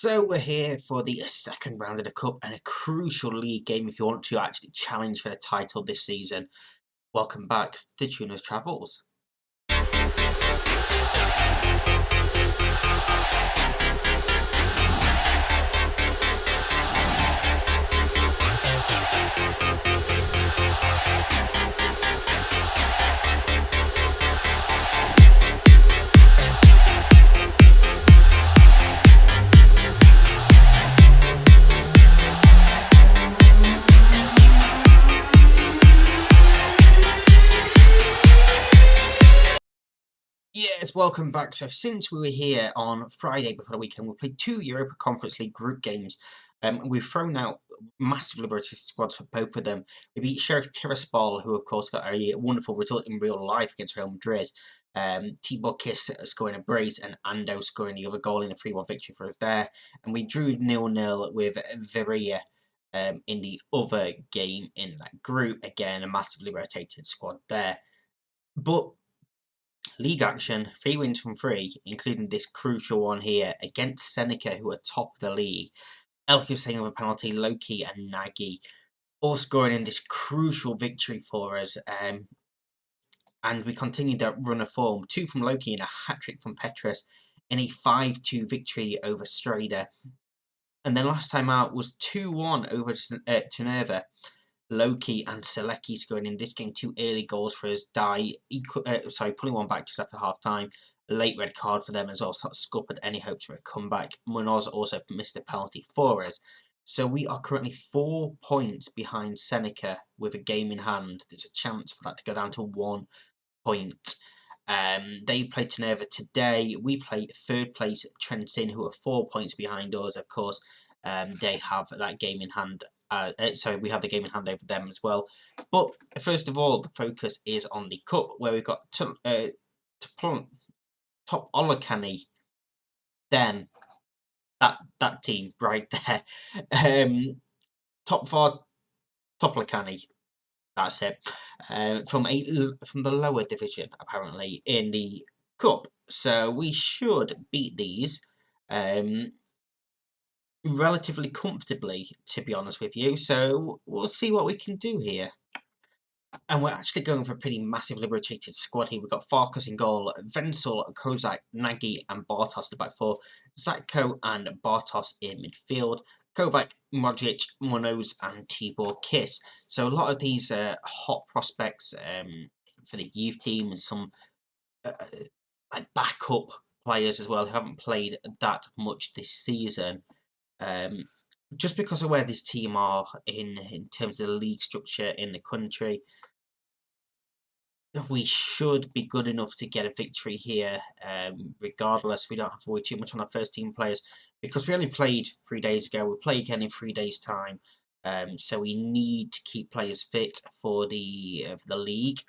So we're here for the second round of the Cup and a crucial league game if you want to actually challenge for the title this season. Welcome back to Tuna's Travels. Yes, welcome back. So since we were here on Friday before the weekend, we played two Europa Conference League group games. We've thrown out massively rotated squads for both of them. We beat Sheriff Tiraspol, who of course got a wonderful result in real life against Real Madrid. Tibor Kiss scoring a brace and Ando scoring the other goal in a 3-1 victory for us there. And we drew 0-0 with Viria in the other game in that group. Again, a massively rotated squad there. But league action, 3 wins from 3, including this crucial one here against Seneca, who are top of the league. El Hussein with a penalty, Loki and Nagy all scoring in this crucial victory for us. And we continued that run of form. 2 from Loki and a hat-trick from Petrus in a 5-2 victory over Strader. And then last time out was 2-1 over Teneva. Loki and Selecki scoring in this game 2 early goals for us. Pulling one back just after half time. A late red card for them as well, sort of scuppered any hopes for a comeback. Munoz also missed a penalty for us. So we are currently 4 points behind Seneca with a game in hand. There's a chance for that to go down to 1 point. They play Teneva today. We play third place Trentin, who are 4 points behind us. Of course, they have that game in hand. We have the game in hand over them as well. But first of all, the focus is on the Cup, where we've got Top Olokani, them, that team right there. Top 4 Topolokani, that's it. From the lower division, apparently, in the Cup. So we should beat these relatively comfortably, to be honest with you. So we'll see what we can do here. And we're actually going for a pretty massively rotated squad here. We've got Farkas in goal, Venzel, Kozak, Nagy and Bartos the back four, Zatko and Bartos in midfield, Kovac, Modric, Munoz and Tibor Kiss. So a lot of these hot prospects for the youth team and some like backup players as well who haven't played that much this season. Just because of where this team are in terms of the league structure in the country, we should be good enough to get a victory here. Regardless, we don't have to worry too much on our first team players because we only played 3 days ago. We'll play again in 3 days' time, so we need to keep players fit for the league.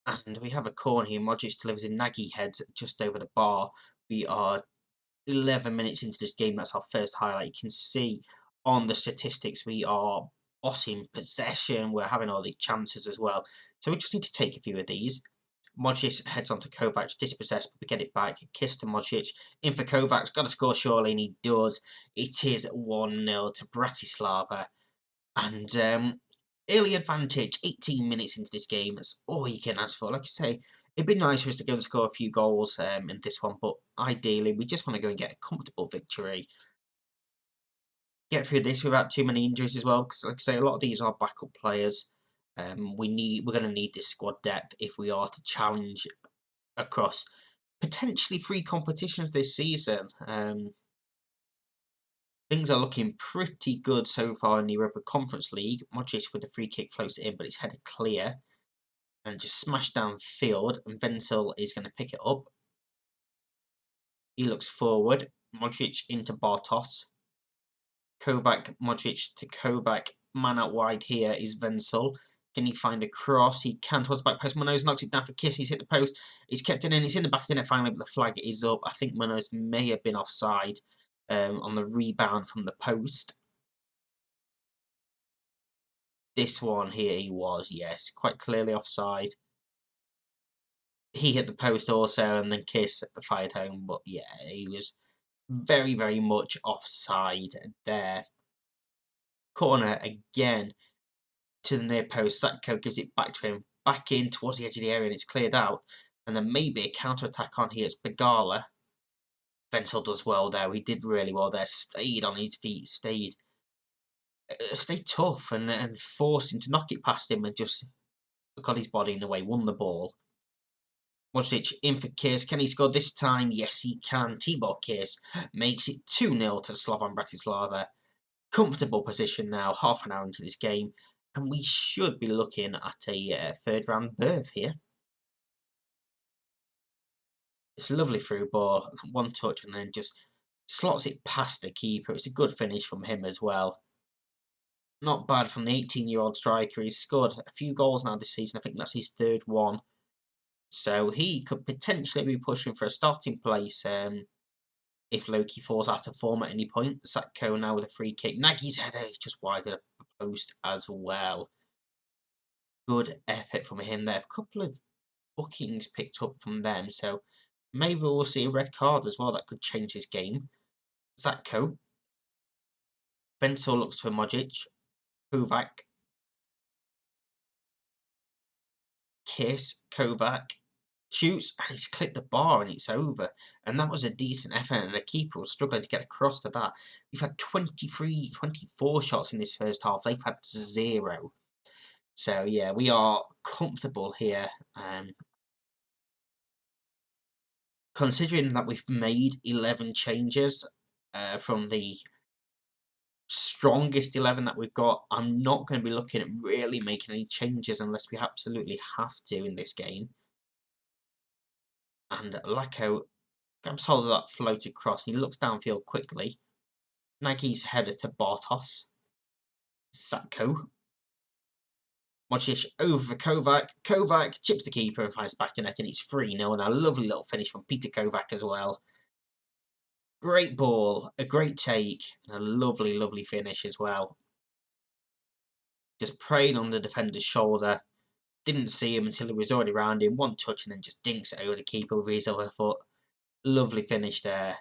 And we have a corner here. Modric delivers in Nagy heads just over the bar. We are 11 minutes into this game. That's our first highlight. You can see on the statistics we are bossing possession. We're having all the chances as well. So we just need to take a few of these. Modric heads on to Kovac, dispossessed, but we get it back. Kiss to Modric. In for Kovac. Got to score surely, and he does. It is 1-0 to Bratislava. And early advantage, 18 minutes into this game. That's all you can ask for. Like I say, it'd be nice for us to go and score a few goals in this one, but ideally, we just want to go and get a comfortable victory. Get through this without too many injuries as well, because like I say, a lot of these are backup players. We're going to need this squad depth if we are to challenge across potentially 3 competitions this season. Things are looking pretty good so far in the Europa Conference League. Modric with the free kick floats it in, but it's headed clear. And just smashed downfield, and Venzel is going to pick it up. He looks forward. Modric into Bartos. Kovac, Modric to Kovac. Man out wide here is Venzel. Can he find a cross? He can towards the back post. Munoz knocks it down for Kiss. He's hit the post. He's kept it in. It's in the back of the net finally, but the flag is up. I think Munoz may have been offside on the rebound from the post. This one here he was, yes, quite clearly offside. he hit the post also, and then Kiss fired home. But yeah, he was very, very much offside there. Corner again to the near post. Satko gives it back to him, back in towards the edge of the area, and it's cleared out. And then maybe a counter-attack on here. It's Begala. Wenzel does well there. He did really well there. Stayed on his feet. Stayed tough and forced him to knock it past him and just got his body in the way. Won the ball. Modric in for Kiers. Can he score this time? Yes, he can. Tibor Kiers makes it 2-0 to Slovan Bratislava. Comfortable position now, half an hour into this game. And we should be looking at a third round berth here. It's a lovely through ball, one touch, and then just slots it past the keeper. It's a good finish from him as well. Not bad from the 18-year-old striker. He's scored a few goals now this season. I think that's his third one. So he could potentially be pushing for a starting place if Loki falls out of form at any point. Satko now with a free kick. Nagy's header is just wide of the post as well. Good effort from him there. A couple of bookings picked up from them, so maybe we'll see a red card as well. That could change this game. Zatko. Wenzel looks for Modric. Kovac. Kiss. Kovac. Shoots, and he's clipped the bar, and it's over. And that was a decent effort, and the keeper was struggling to get across to that. We've had 24 shots in this first half. They've had 0. So, yeah, we are comfortable here. Considering that we've made 11 changes from the strongest 11 that we've got, I'm not going to be looking at really making any changes unless we absolutely have to in this game. And Lacko grabs hold of that floated cross, and he looks downfield quickly. Nagy's header to Bartos. Satko. Modric over for Kovac. Kovac chips the keeper and finds back in net, and it's 3-0. And a lovely little finish from Peter Kovac as well. Great ball, a great take, and a lovely, lovely finish as well. Just praying on the defender's shoulder. Didn't see him until he was already round him. One touch and then just dinks it over the keeper with his other foot. Lovely finish there.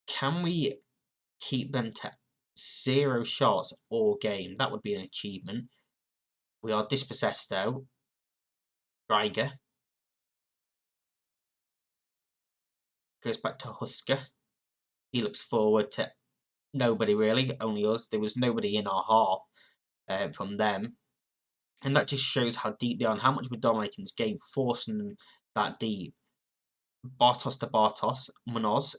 Can we keep them to 0 shots all game? That would be an achievement. We are dispossessed though. Greiger. Goes back to Husker. He looks forward to nobody really, only us. There was nobody in our half from them. And that just shows how deep they are and how much we're dominating this game, forcing them that deep. Bartos to Bartos. Munoz.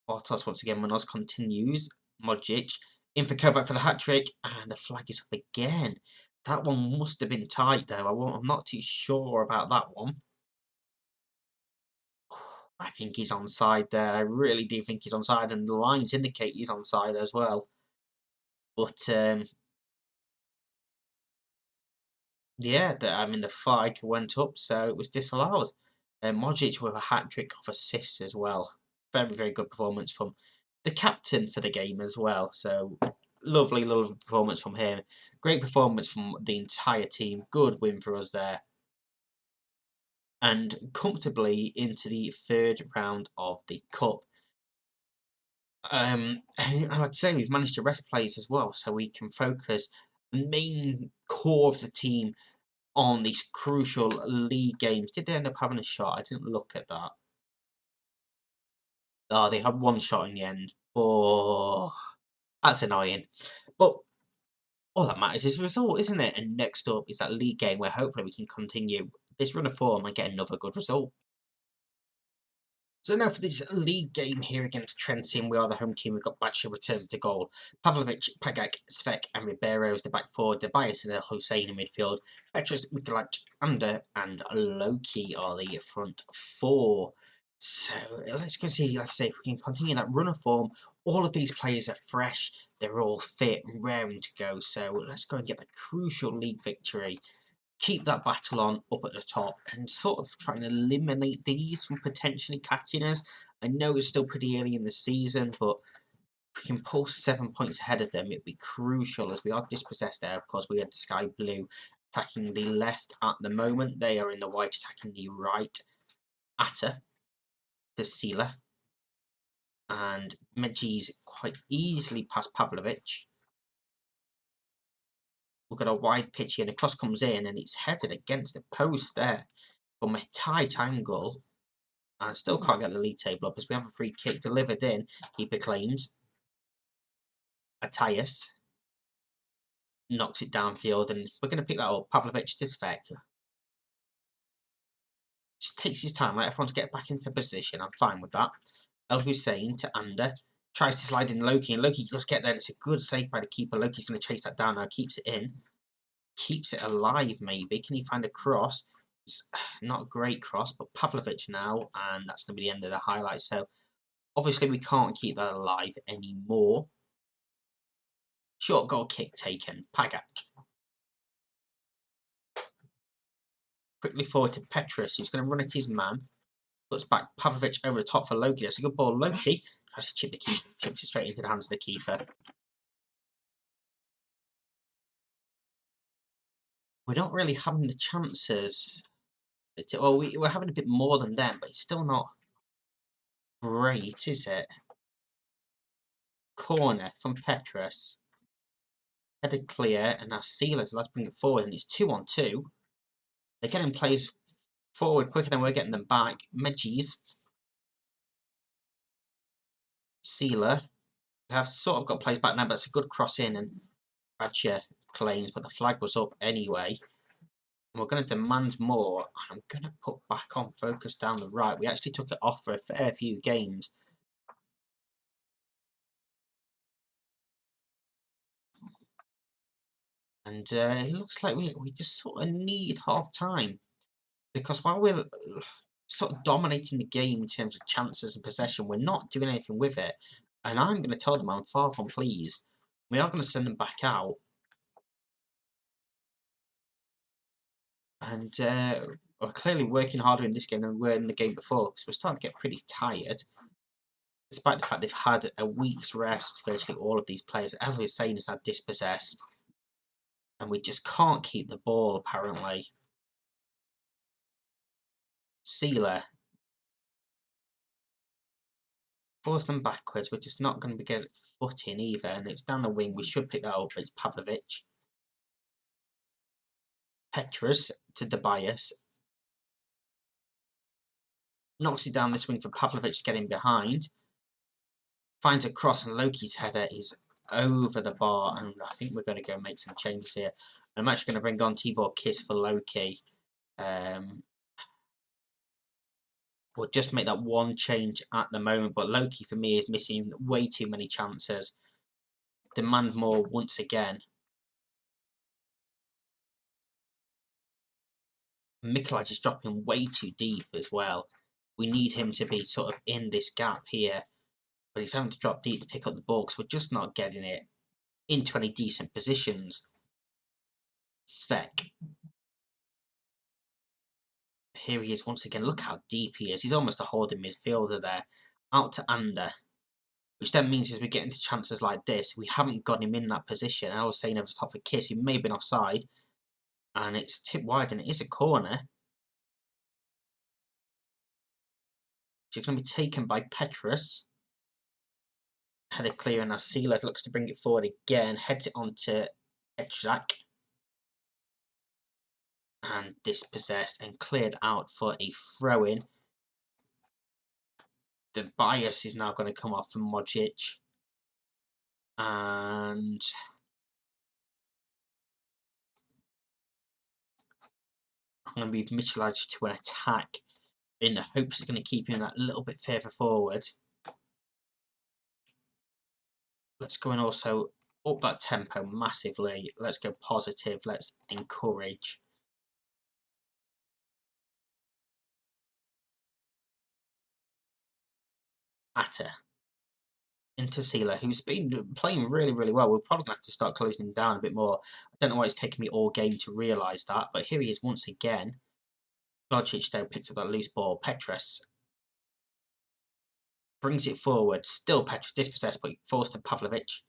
Bartos once again. Munoz continues. Modric. In for Kovac for the hat-trick. And the flag is up again. That one must have been tight though. I'm not too sure about that one. I think he's onside there. I really do think he's onside, and the lines indicate he's onside as well. But yeah, the flag went up, so it was disallowed. Modric with a hat-trick of assists as well. Very, very good performance from the captain for the game as well. So lovely, lovely performance from him. Great performance from the entire team. Good win for us there. And comfortably into the third round of the cup. And like I say, we've managed to rest players as well, so we can focus the main core of the team on these crucial league games. Did they end up having a shot? I didn't look at that. Oh, they had one shot in the end. Oh, that's annoying. But all that matters is the result, isn't it? And next up is that league game where hopefully we can continue this run of form and get another good result. So now for this league game here against Trentin, we are the home team. We've got Batshuayi returns to goal. Pavlovic, Pagak, Svek and Ribeiro is the back four. Debias and El Hussein in midfield. Petrus, Mikalac, Ander and Loki are the front four. So let's go see, like I say, if we can continue that run of form. All of these players are fresh. They're all fit and raring to go. So let's go and get the crucial league victory. Keep that battle on up at the top and sort of try and eliminate these from potentially catching us. I know it's still pretty early in the season, but If we can pull 7 points ahead of them, it'd be crucial, as we are dispossessed there. Of course, we had the Sky Blue attacking the left at the moment. They are in the white attacking the right. Atta to Sila. And Medji's quite easily past Pavlovic. We've got a wide pitch here, and the cross comes in, and it's headed against the post there from a tight angle. And still can't get the lead table up as we have a free kick delivered in. Keeper claims. Attias knocks it downfield, and we're going to pick that up. Pavlovic to Svek. Just takes his time, right? Everyone's get back into position. I'm fine with that. El Hussein to Ander. Tries to slide in Loki, and Loki does get there, and it's a good save by the keeper. Loki's going to chase that down now. Keeps it in. Keeps it alive, maybe. Can he find a cross? It's not a great cross, but Pavlovic now, and that's going to be the end of the highlight. So, obviously, we can't keep that alive anymore. Short goal kick taken. Pagat. Quickly forward to Petrus, who's going to run at his man. Puts back Pavlovic over the top for Loki. That's a good ball. Loki tries to chip the keeper. Chips it straight into the hands of the keeper. We're not really having the chances. Well, we're having a bit more than them, but it's still not great, is it? Corner from Petrus. Headed clear, and now Sealers. Let's bring it forward, and it's 2-on-2. They're getting plays forward quicker than we're getting them back. Medjis. Sealer. We have sort of got plays back now, but it's a good cross in, and Bradshaw claims, but the flag was up anyway. And we're going to demand more. I'm going to put back on focus down the right. We actually took it off for a fair few games. And it looks like we just sort of need half time. Because while we're sort of dominating the game in terms of chances and possession, we're not doing anything with it. And I'm going to tell them I'm far from pleased. We are going to send them back out. And we're clearly working harder in this game than we were in the game before, because we're starting to get pretty tired. Despite the fact they've had a week's rest, virtually all of these players. El Hussein is now dispossessed. And we just can't keep the ball, apparently. Sealer. Force them backwards. We're just not going to be getting foot in either. And it's down the wing. We should pick that up. It's Pavlovic. Petrus to Tobias. Knocks it down this wing for Pavlovic to get in behind. Finds a cross, and Loki's header is over the bar. And I think we're going to go make some changes here. I'm actually going to bring on Tibor Kiss for Loki. We'll just make that one change at the moment, but Loki for me is missing way too many chances. Demand more once again. Mikolaj is dropping way too deep as well. We need him to be sort of in this gap here, but he's having to drop deep to pick up the ball because we're just not getting it into any decent positions. Svek. Here he is once again. Look how deep he is. He's almost a holding midfielder there. Out to Ander. Which then means as we get into chances like this, we haven't got him in that position. I was saying over the top of Kiss, he may have been offside. And it's tipped wide, and it is a corner. Which is going to be taken by Petrus. Header clear, and now Sealer looks to bring it forward again. Heads it on to Etchak. And dispossessed and cleared out for a throw-in. The bias is now going to come off from Modric. And I'm going to move Mikolaj to an attack in the hopes it's going to keep him that little bit further forward. Let's go and also up that tempo massively. Let's go positive. Let's encourage. Atta into Sealer, who's been playing really, really well. We're probably going to have to start closing him down a bit more. I don't know why it's taken me all game to realise that, but here he is once again. Modric though picks up that loose ball. Petrus. Brings it forward. Still Petrus dispossessed, but forced to Pavlovic.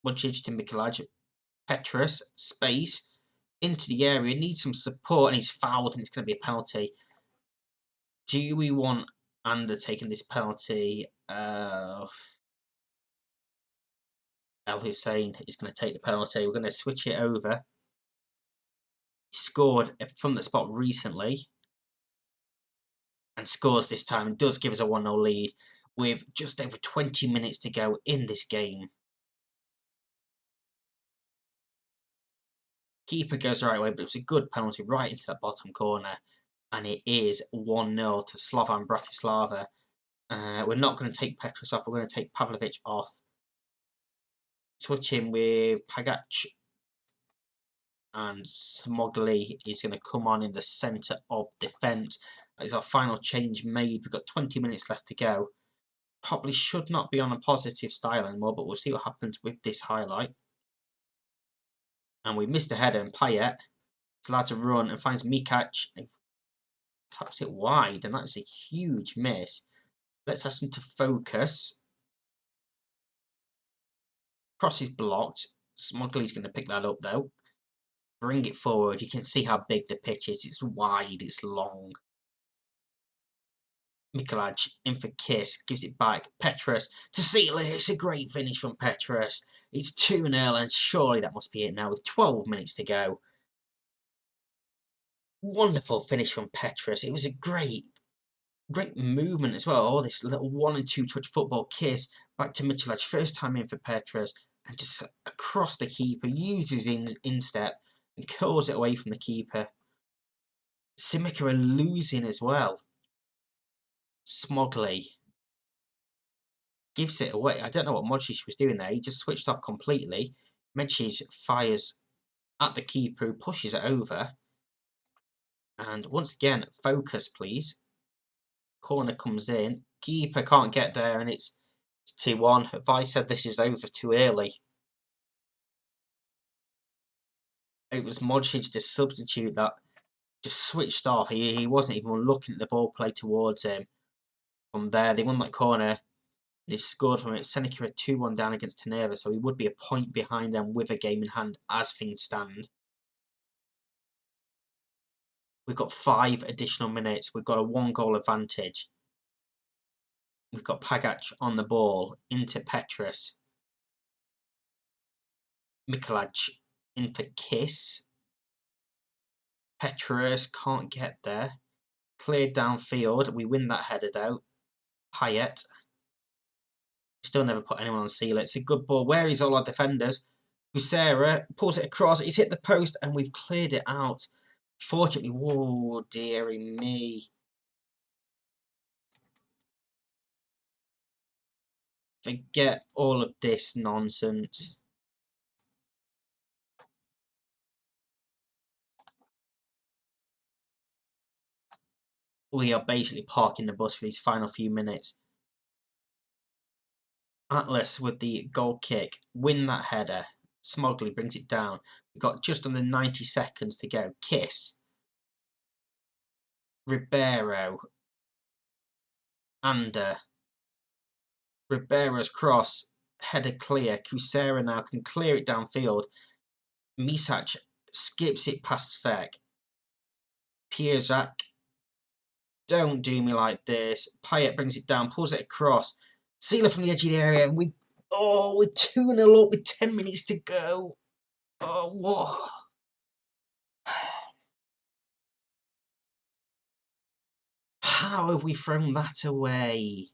Mudjic to Mikulaj. Petrus, space, into the area, needs some support, and he's fouled, and it's going to be a penalty. Do we want undertaking this penalty? El Hussein is going to take the penalty. We're going to switch it over. He scored from the spot recently and scores this time and does give us a 1-0 lead with just over 20 minutes to go in this game. Keeper goes the right way, but it was a good penalty right into that bottom corner. And it is 1-0 to Slovan Bratislava. We're not going to take Petrus off. We're going to take Pavlovic off. Switching with Pagac. And Smogli is going to come on in the centre of defence. That is our final change made. We've got 20 minutes left to go. Probably should not be on a positive style anymore, but we'll see what happens with this highlight. And we missed a header, and Payet is allowed to run and finds Mikac. Taps it wide, and that's a huge miss. Let's ask him to focus. Cross is blocked. Smuggly's going to pick that up, though. Bring it forward. You can see how big the pitch is. It's wide, it's long. Mikulaj in for Kiss, gives it back. Petrus to Sealer. It's a great finish from Petrus. It's 2-0, and surely that must be it now with 12 minutes to go. Wonderful finish from Petrus. It was a great movement as well. All this little 1 and 2 touch football. Kiss back to Mikulaj. First time in for Petrus, and just across the keeper. Uses instep and curls it away from the keeper. Simica are losing as well. Smogly gives it away. I don't know what Modric was doing there. He just switched off completely. Medcic fires at the keeper, who pushes it over. And once again, focus, please. Corner comes in. Keeper can't get there, and it's 2-1. If I said this is over too early. It was Modric, the substitute, that just switched off. He wasn't even looking at the ball played towards him. From there, they won that corner. They've scored from it. Seneca are 2-1 down against Tenerife, so he would be a point behind them with a game in hand as things stand. We've got 5 additional minutes. We've got a 1-goal advantage. We've got Pagac on the ball into Petrus. Mikulaj in for Kiss. Petrus can't get there. Cleared downfield. We win that header though. Payet. Still never put anyone on seal. It's a good ball. Where is all our defenders? Busera pulls it across. It's hit the post and we've cleared it out. Fortunately, whoa, dearie me. Forget all of this nonsense. We are basically parking the bus for these final few minutes. Atlas with the goal kick. Win that header. Smogly brings it down. We've got just under 90 seconds to go. Kiss. Ribeiro. Under. Ribeiro's cross. Header clear. Kusera now can clear it downfield. Misac skips it past Svek. Pierzak. Don't do me like this. Payet brings it down, pulls it across. Sealer from the edge of the area, and we're 2-0 up with 10 minutes to go. Oh, what? How have we thrown that away?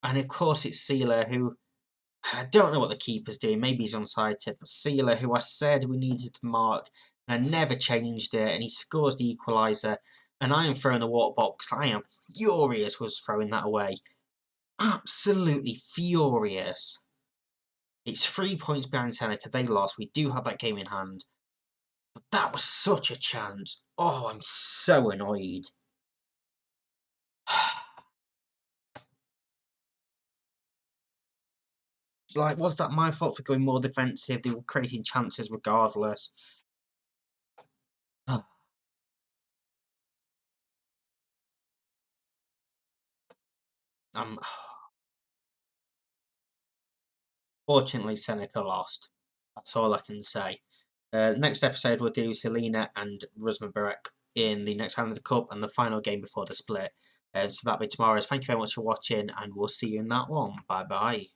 And of course it's Sealer, who, I don't know what the keeper's doing, maybe he's onside tip, but Sealer, who I said we needed to mark, and I never changed it, and he scores the equaliser, and I am throwing the water box. I am furious was throwing that away. Absolutely furious. It's 3 points behind Seneca. They lost. We do have that game in hand. But that was such a chance. Oh, I'm so annoyed. Like, was that my fault for going more defensive? They were creating chances regardless. Fortunately, Seneca lost. That's all I can say. Next episode, we'll do Selena and Rusmaberek in the next round of the Cup and the final game before the split. So that'll be tomorrow. Thank you very much for watching, and we'll see you in that one. Bye bye.